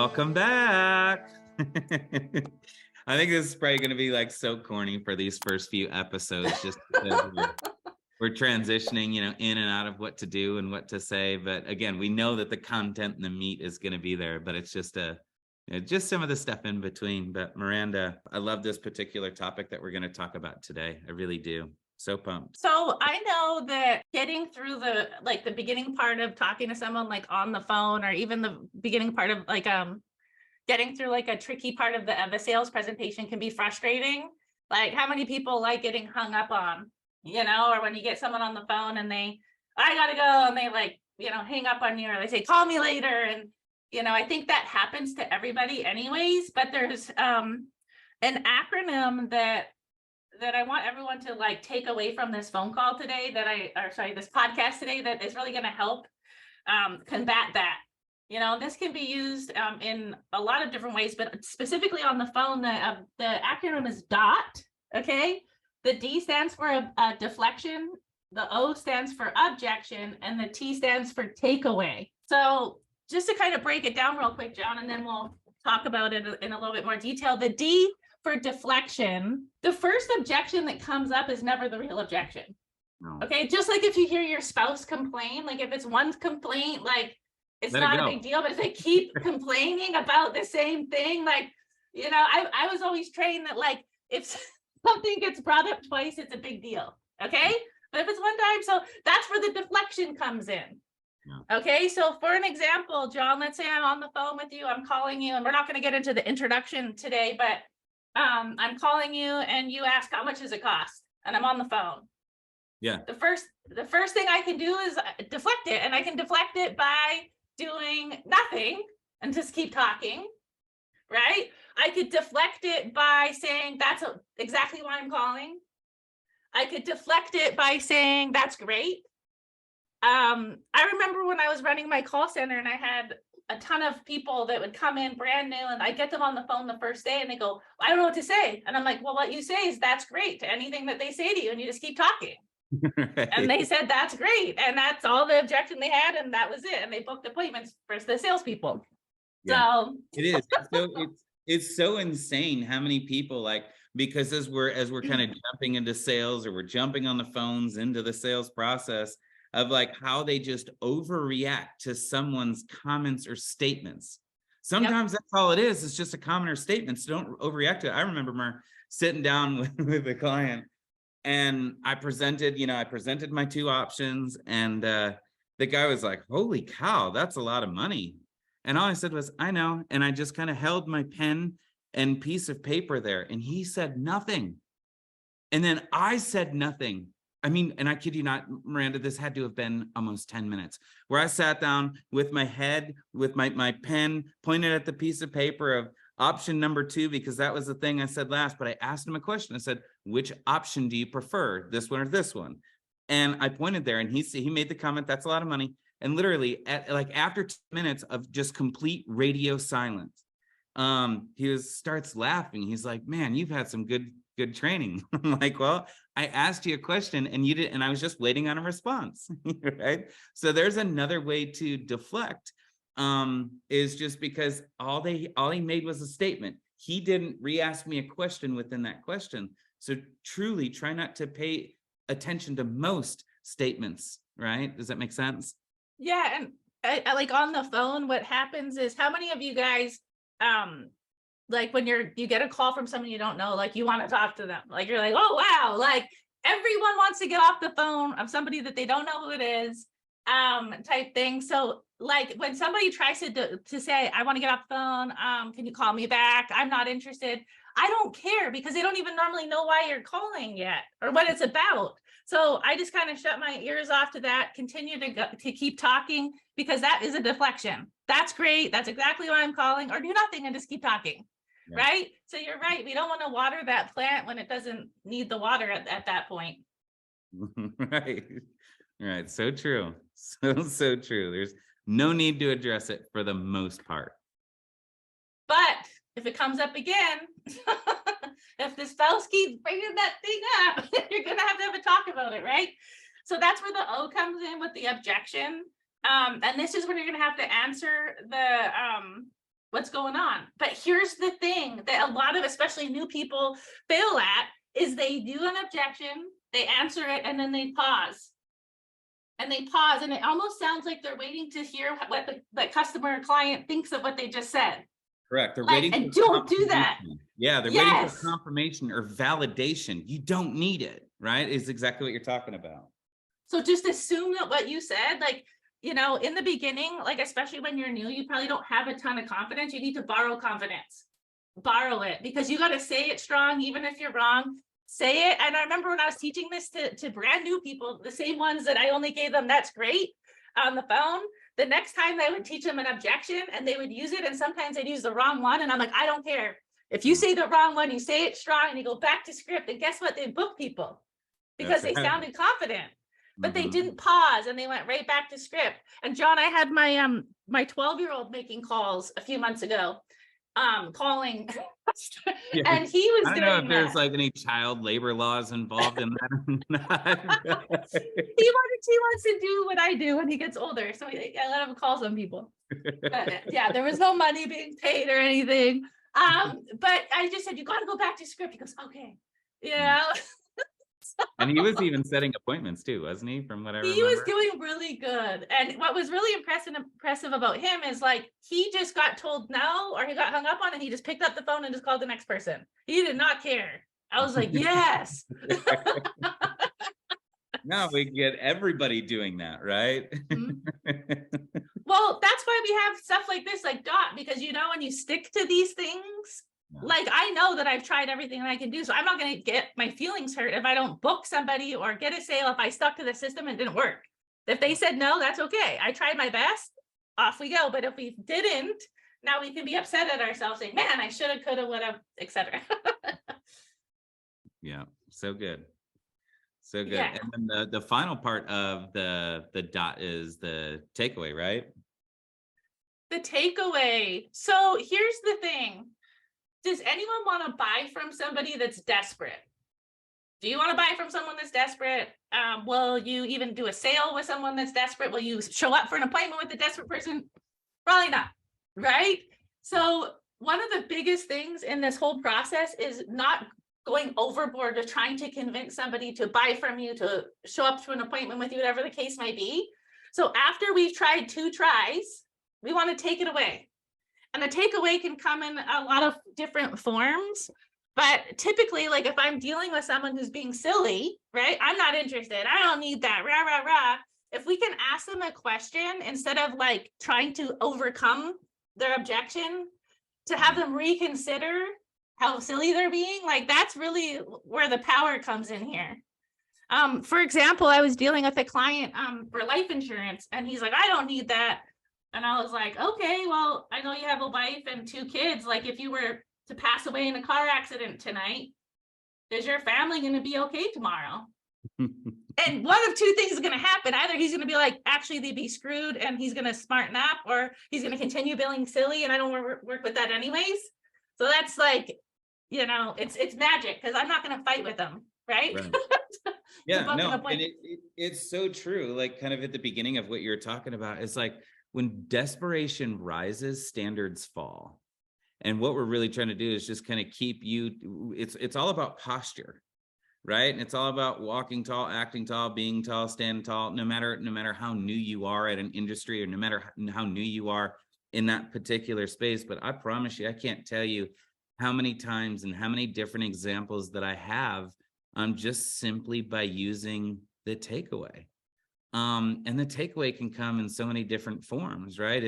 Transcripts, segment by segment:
Welcome back. I think this is probably going to be like so corny for these first few episodes, just because we're transitioning, in and out of what to do and what to say. But again, we know that the content and the meat is going to be there, but it's just just some of the stuff in between. But Miranda, I love this particular topic that we're going to talk about today. I really do. So pumped. So I know that getting through the beginning part of talking to someone like on the phone, or even the beginning part of getting through like a tricky part of the sales presentation can be frustrating. Like, how many people like getting hung up on, or when you get someone on the phone and I gotta go, and they hang up on you, or they say, call me later. And, I think that happens to everybody anyways, but there's an acronym that I want everyone to take away from this phone call today, this podcast today, that is really going to help combat that. This can be used in a lot of different ways, but specifically on the phone, the acronym is D.O.T. Okay. The D stands for deflection. The O stands for objection, and the T stands for takeaway. So just to kind of break it down real quick, John, and then we'll talk about it in a little bit more detail. The D for deflection, the first objection that comes up is never the real objection. No. Okay, just like if you hear your spouse complain, like if it's one complaint, it's not a big deal, but if they keep complaining about the same thing, I was always trained that if something gets brought up twice, it's a big deal. Okay, but if it's one time, so that's where the deflection comes in. Yeah. Okay, so for an example, John, let's say I'm on the phone with you, I'm calling you, and we're not going to get into the introduction today, but I'm calling you and you ask, how much does it cost? And I'm on the phone. Yeah. The first thing I can do is deflect it, and I can deflect it by doing nothing and just keep talking, right? I could deflect it by saying, that's exactly why I'm calling. I could deflect it by saying, that's great. I remember when I was running my call center and I had a ton of people that would come in brand new, and I get them on the phone the first day and they go, I don't know what to say. And I'm like, well, what you say is that's great to anything that they say to you, and you just keep talking. Right. And they said, that's great. And that's all the objection they had. And that was it. And they booked appointments for the salespeople. Yeah. So it is. It's so insane how many people because as we're kind of jumping into sales, or we're jumping on the phones into the sales process, of how they just overreact to someone's comments or statements. Sometimes That's all it is. It's just a comment or statement. So don't overreact to it. I remember sitting down with the client, and I presented my two options, and the guy was like, holy cow, that's a lot of money. And all I said was, I know. And I just kind of held my pen and piece of paper there, and he said nothing. And then I said nothing. I mean, and I kid you not, Miranda, this had to have been almost 10 minutes where I sat down with my head, with my pen pointed at the piece of paper of option number 2, because that was the thing I said last. But I asked him a question. I said, which option do you prefer, this one or this one? And I pointed there, and he made the comment, that's a lot of money. And literally after 2 minutes of just complete radio silence, he starts laughing. He's like, man, you've had some good training. I'm like, well, I asked you a question and you did, and I was just waiting on a response. Right? So there's another way to deflect, is just because all he made was a statement. He didn't re-ask me a question within that question. So truly try not to pay attention to most statements, right? Does that make sense? Yeah. And I on the phone, what happens is, how many of you guys, when you get a call from someone you don't know, you want to talk to them, you're like, oh, wow, everyone wants to get off the phone of somebody that they don't know who it is, type thing. So when somebody tries to say, I want to get off the phone, can you call me back? I'm not interested. I don't care, because they don't even normally know why you're calling yet or what it's about. So I just kind of shut my ears off to that, continue to keep talking, because that is a deflection. That's great. That's exactly why I'm calling, or do nothing and just keep talking. Yeah. Right? So you're right. We don't want to water that plant when it doesn't need the water at that point. Right. So true. So true. There's no need to address it for the most part. But if it comes up again, if the spouse keeps bringing that thing up, you're going to have a talk about it, right? So that's where the O comes in with the objection. And this is where you're going to have to answer what's going on. But here's the thing that a lot of, especially new people, fail at is they do an objection, they answer it, and then they pause. And they pause, and it almost sounds like they're waiting to hear what the customer or client thinks of what they just said. Correct. They're Like, waiting and for don't do that. confirmation. Yeah, they're waiting for confirmation or validation. You don't need it, right? Is exactly what you're talking about. So just assume that what you said, like, you know, in the beginning, like, especially when you're new, you probably don't have a ton of confidence. You need to borrow confidence. Borrow it, because you got to say it strong, even if you're wrong. Say it. And I remember when I was teaching this to brand new people, the same ones that I only gave them "that's great" on the phone, the next time I would teach them an objection and they would use it, and sometimes they'd use the wrong one, and I'm like, I don't care. If you say the wrong one, you say it strong, and you go back to script, and guess what? They book people because they sounded confident. But they didn't pause, and they went right back to script. And John, I had my my 12-year-old making calls a few months ago, calling, and he was I don't doing know if there's that. like any child labor laws involved in that. He wants to do what I do when he gets older, so I let him call some people. But yeah, there was no money being paid or anything. But I just said, you got to go back to script. He goes, okay, yeah. And he was even setting appointments too, wasn't he? From what I remember. He was doing really good. And what was really impressive about him is, like, he just got told no, or he got hung up on, and he just picked up the phone and just called the next person. He did not care. I was like, yes. Now we get everybody doing that, right? Well, that's why we have stuff like this, like D.O.T, because, you know, when you stick to these things, like, I know that I've tried everything I can do, so I'm not going to get my feelings hurt if I don't book somebody or get a sale if I stuck to the system and it didn't work. If they said no, that's okay. I tried my best, off we go. But if we didn't, now we can be upset at ourselves, saying, man, I should have, could have, would have, etc. Yeah, so good. So good. Yeah. And then the final part of the D.O.T is the takeaway, right? The takeaway. So here's the thing. Does anyone want to buy from somebody that's desperate? Do you want to buy from someone that's desperate? Will you even do a sale with someone that's desperate? Will you show up for an appointment with a desperate person? Probably not, right? So one of the biggest things in this whole process is not going overboard to trying to convince somebody to buy from you, to show up to an appointment with you, whatever the case might be. So after we've tried 2 tries, we want to take it away. And the takeaway can come in a lot of different forms. But typically, like, if I'm dealing with someone who's being silly, right? I'm not interested. I don't need that. Rah, rah, rah. If we can ask them a question instead of, like, trying to overcome their objection, to have them reconsider how silly they're being, like, that's really where the power comes in here. For example, I was dealing with a client for life insurance, and he's like, I don't need that. And I was like, okay, well, I know you have a wife and 2 kids. Like, if you were to pass away in a car accident tonight, is your family going to be okay tomorrow? And one of 2 things is going to happen. Either he's going to be like, actually, they'd be screwed, and he's going to smarten up, or he's going to continue billing silly, and I don't want to work with that anyways. So that's, like, you know, it's magic, because I'm not going to fight with them, right? Yeah, no, and it's so true. Like, kind of at the beginning of what you're talking about, it's like, when desperation rises, standards fall. And what we're really trying to do is just kind of keep you, it's all about posture, right? And it's all about walking tall, acting tall, being tall, standing tall, no matter how new you are at an industry, or no matter how new you are in that particular space. But I promise you, I can't tell you how many times and how many different examples that I have, just simply by using the takeaway. And the takeaway can come in so many different forms, right?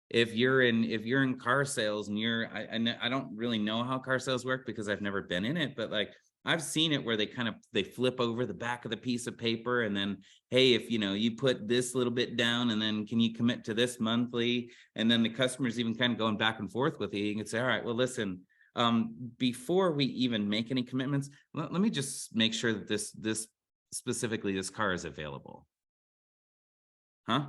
If you're in car sales, and I don't really know how car sales work because I've never been in it, but, like, I've seen it where they flip over the back of the piece of paper, and then, hey, if you put this little bit down, and then can you commit to this monthly? And then the customer's even kind of going back and forth with you. You can say, all right, well, listen, before we even make any commitments, let me just make sure that this specifically, this car is available. Huh?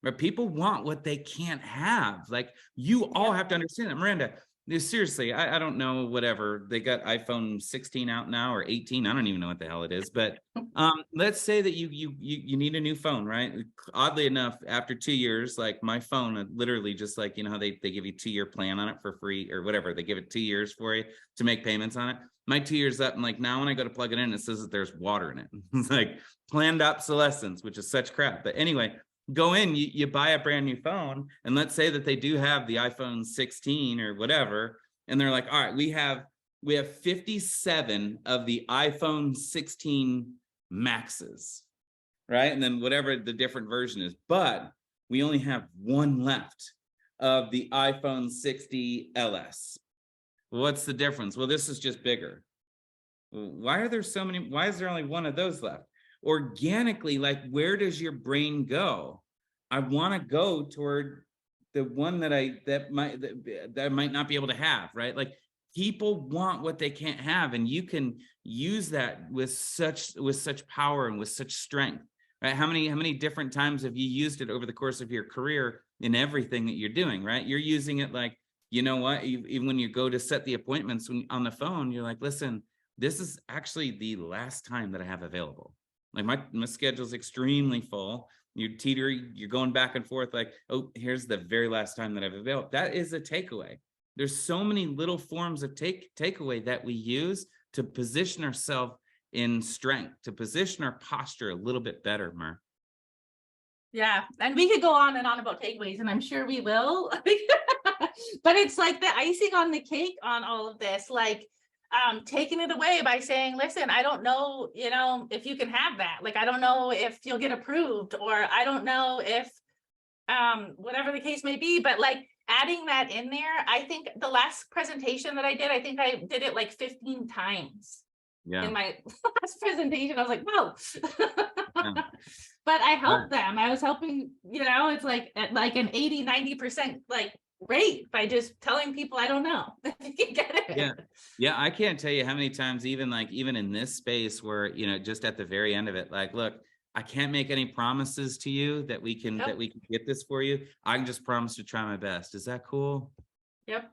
But people want what they can't have. Like, you all have to understand that, Miranda. Seriously, I don't know, whatever. They got iPhone 16 out now, or 18. I don't even know what the hell it is. But let's say that you need a new phone, right? Oddly enough, after 2 years, like my phone, literally just like, you know how they give you 2-year plan on it for free or whatever. They give it 2 years for you to make payments on it. My 2 years up, and like now when I go to plug it in, it says that there's water in it. It's like planned obsolescence, which is such crap. But anyway, go in, you buy a brand new phone, and let's say that they do have the iPhone 16 or whatever, and they're like, all right, we have 57 of the iPhone 16 Maxes, right? And then whatever the different version is, but we only have one left of the iPhone 60 LS. What's the difference? Well, this is just bigger. Why are there so many? Why is there only one of those left? Organically, like, where does your brain go? I want to go toward the one that I might not be able to have, right? Like, people want what they can't have, and you can use that with such power and with such strength, right? How many different times have you used it over the course of your career in everything that you're doing, right? You're using it like, you know what, even when you go to set the appointments on the phone, you're like, listen, this is actually the last time that I have available. Like my schedule's extremely full. You're going back and forth like, oh, here's the very last time that I've available. That is a takeaway. There's so many little forms of takeaway that we use to position ourselves in strength, to position our posture a little bit better, Mer. Yeah, and we could go on and on about takeaways, and I'm sure we will. But it's like the icing on the cake on all of this, like taking it away by saying, listen, I don't know, you know, if you can have that. Like, I don't know if you'll get approved, or I don't know if whatever the case may be, but like adding that in there. I think the last presentation that I did, I think I did it like 15 times. Yeah. In my last presentation, I was like, whoa. Yeah. But I helped them. I was helping, you know, it's like at like an 80-90% like rate by just telling people I don't know. You can get it. Yeah. Yeah. I can't tell you how many times, even in this space where, you know, just at the very end of it, like, look, I can't make any promises to you that we can get this for you. I can just promise to try my best. Is that cool? Yep.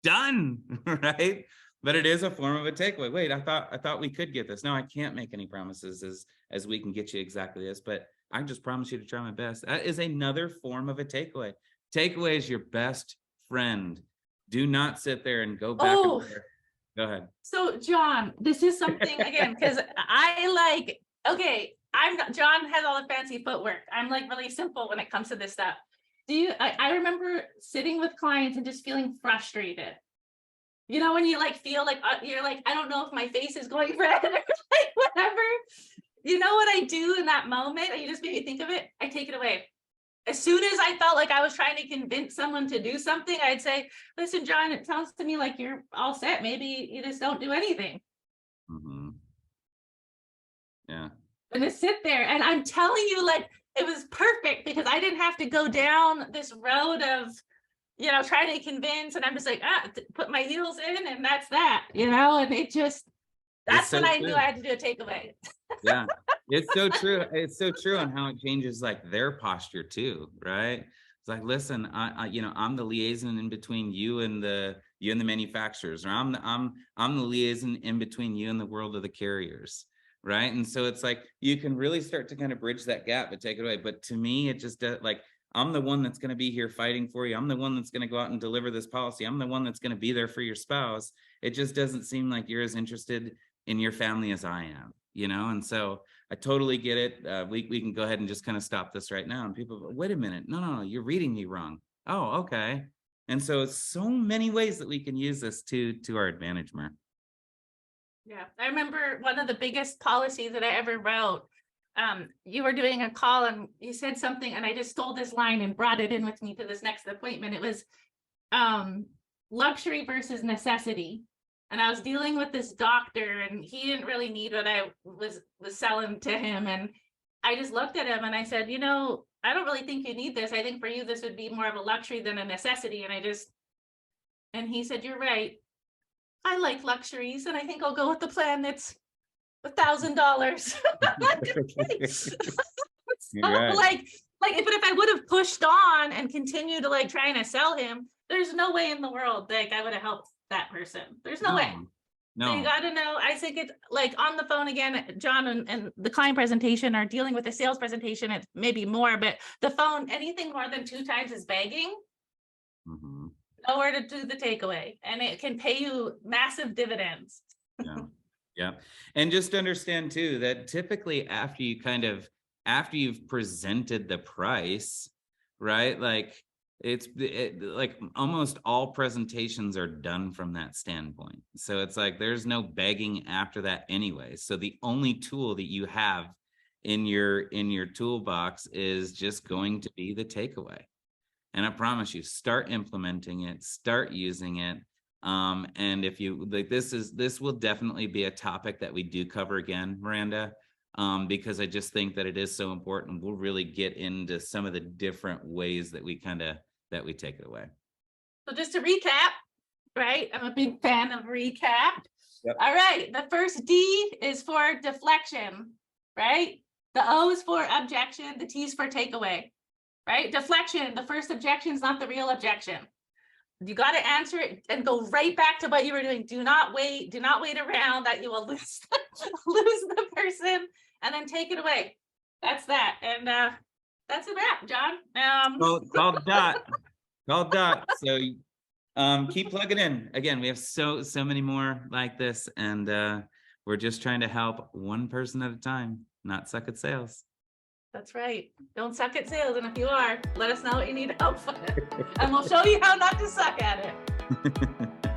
Done. Right. But it is a form of a takeaway. Wait, I thought we could get this. No, I can't make any promises as we can get you exactly this, but I can just promise you to try my best. That is another form of a takeaway. Takeaway is your best friend. Do not sit there and go back and forth. Go ahead. So John, this is something again, because John has all the fancy footwork. I'm like really simple when it comes to this stuff. I remember sitting with clients and just feeling frustrated. You know, when you like feel like you're like, I don't know if my face is going red or like whatever. You know what I do in that moment? And you just made me think of it. I take it away. As soon as I felt like I was trying to convince someone to do something, I'd say, listen, John, it sounds to me like you're all set. Maybe you just don't do anything. Mm-hmm. Yeah. And just sit there. And I'm telling you, like, it was perfect because I didn't have to go down this road of, you know, trying to convince, and I'm just like, put my heels in, and that's that, you know, and that's when I knew I had to do a takeaway. Yeah, it's so true. It's so true on how it changes like their posture too, right? It's like, listen, I'm the liaison in between you and the manufacturers, or I'm the liaison in between you and the world of the carriers, right? And so it's like you can really start to kind of bridge that gap, but take it away. But to me, it just like, I'm the one that's going to be here fighting for you. I'm the one that's going to go out and deliver this policy. I'm the one that's going to be there for your spouse. It just doesn't seem like you're as interested in your family as I am, you know? And so I totally get it. We can go ahead and just kind of stop this right now. And people go, wait a minute. No, you're reading me wrong. Oh, okay. And so it's so many ways that we can use this to our advantage, Mer. Yeah. I remember one of the biggest policies that I ever wrote. You were doing a call and you said something, and I just stole this line and brought it in with me to this next appointment. It was luxury versus necessity. And I was dealing with this doctor, and he didn't really need what I was selling to him. And I just looked at him and I said, you know, I don't really think you need this. I think for you, this would be more of a luxury than a necessity. And he said, you're right. I like luxuries, and I think I'll go with the plan that's $1,000. So, right. Like, Like, but if I would have pushed on and continued to like trying to sell him, there's no way in the world like I would have helped that person. There's no way. So you No, got to know. I think it's like on the phone again, John, and the client presentation are dealing with the sales presentation. It's maybe more, but the phone, anything more than 2 times is begging. mhm, Nowhere to do the takeaway, and it can pay you massive dividends. yeah, yeah. And just understand too, that typically after you've presented the price, right? Like like almost all presentations are done from that standpoint. So it's like, there's no begging after that anyway. So the only tool that you have in your toolbox is just going to be the takeaway. And I promise you, start implementing it, start using it. And if you like, this will definitely be a topic that we do cover again, Miranda, because I just think that it is so important. We'll really get into some of the different ways that we take it away. So just to recap, right? I'm a big fan of recap. Yep. All right. The first D is for deflection, right? The O is for objection. The T is for takeaway, right? Deflection, the first objection is not the real objection. You got to answer it and go right back to what you were doing. Do not wait around that you will lose the person, and then take it away. That's that. And that's a wrap, John. Called dot. So keep plugging in. Again, we have so many more like this, and we're just trying to help one person at a time, not suck at sales. That's right. Don't suck at sales. And if you are, let us know what you need help with. And we'll show you how not to suck at it.